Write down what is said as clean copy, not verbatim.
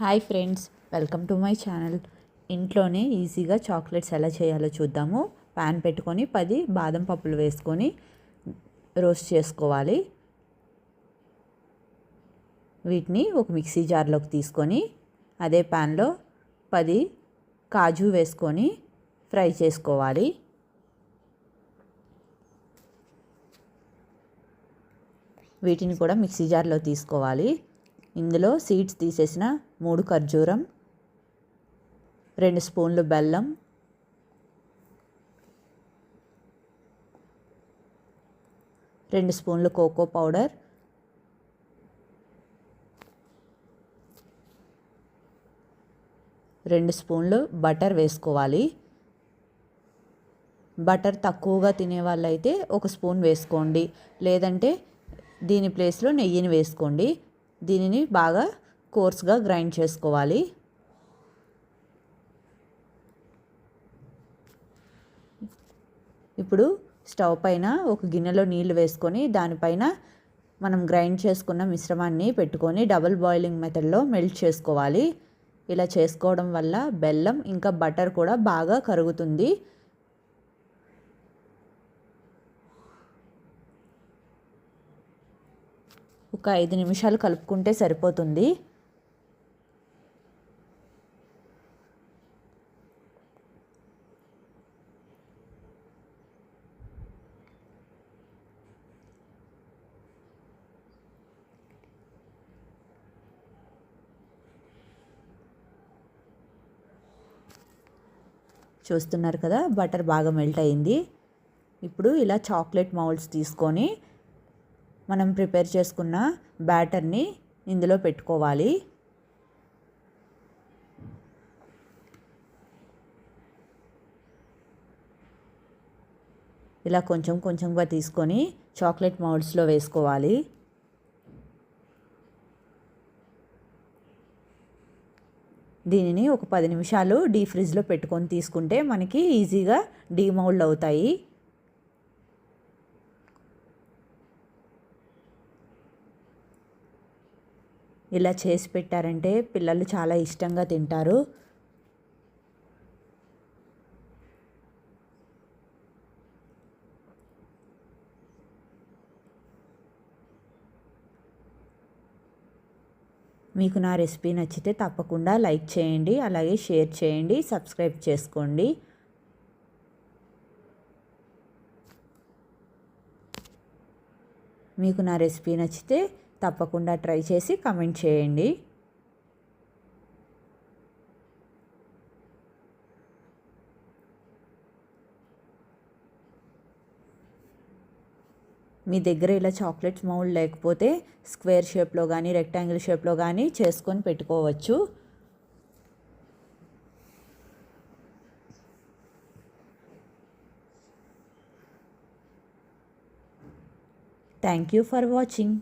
Hi friends, welcome to my channel. ఇంట్లోనే ఈజీగా chocolates ఎలా చేయాలో చూద్దాము. ప్యాన్ పెట్టుకొని 10 బాదం పప్పులు వేసుకొని రోస్ట్ చేసుకోవాలి. వీటిని ఒక మిక్సీ జార్లోకి తీసుకొని అదే ప్యాన్లో 10 కాజు వేసుకొని ఫ్రై చేసుకోవాలి. వీటిని కూడా మిక్సీ జార్లో తీసుకోవాలి. ఇందులో సీడ్స్ తీసేసిన 3 ఖర్జూరం, 2 స్పూన్లు బెల్లం, 2 స్పూన్లు కోకో పౌడర్, 2 స్పూన్లు బటర్ వేసుకోవాలి. బటర్ తక్కువగా తినే వాళ్ళైతే 1 స్పూన్ వేసుకోండి, లేదంటే దీని ప్లేస్లో నెయ్యిని వేసుకోండి. దీనిని బాగా కోర్స్గా గ్రైండ్ చేసుకోవాలి. ఇప్పుడు స్టవ్ పైన ఒక గిన్నెలో నీళ్లు వేసుకొని దానిపైన మనం గ్రైండ్ చేసుకున్న మిశ్రమాన్ని పెట్టుకొని డబుల్ బాయిలింగ్ మెథడ్లో మెల్ట్ చేసుకోవాలి. ఇలా చేసుకోవడం వల్ల బెల్లం ఇంకా బటర్ కూడా బాగా కరుగుతుంది. ఒక 5 నిమిషాలు కలుపుకుంటే సరిపోతుంది. చూస్తున్నారు కదా, బటర్ బాగా మెల్ట్ అయింది. ఇప్పుడు ఇలా చాక్లెట్ మౌల్డ్స్ తీసుకొని మనం ప్రిపేర్ చేసుకున్న బ్యాటర్ని ఇందులో పెట్టుకోవాలి. ఇలా కొంచెం కొంచెంగా తీసుకొని చాక్లెట్ మౌల్డ్స్లో వేసుకోవాలి. దీనిని ఒక 10 నిమిషాలు డీప్ ఫ్రిడ్జ్లో పెట్టుకొని తీసుకుంటే మనకి ఈజీగా డీమౌల్డ్ అవుతాయి. ఇలా చేసి పెట్టారంటే పిల్లలు చాలా ఇష్టంగా తింటారు. మీకు నా రెసిపీ నచ్చితే తప్పకుండా లైక్ చేయండి, అలాగే షేర్ చేయండి, సబ్స్క్రైబ్ చేసుకోండి. మీకు నా రెసిపీ నచ్చితే తప్పకుండా ట్రై చేసి కామెంట్ చేయండి. మీ దగ్గర ఇలా చాక్లెట్స్ మౌల్డ్ లేకపోతే స్క్వేర్ షేప్లో కానీ రెక్టాంగిల్ షేప్లో కానీ చేసుకొని పెట్టుకోవచ్చు. Thank you for watching.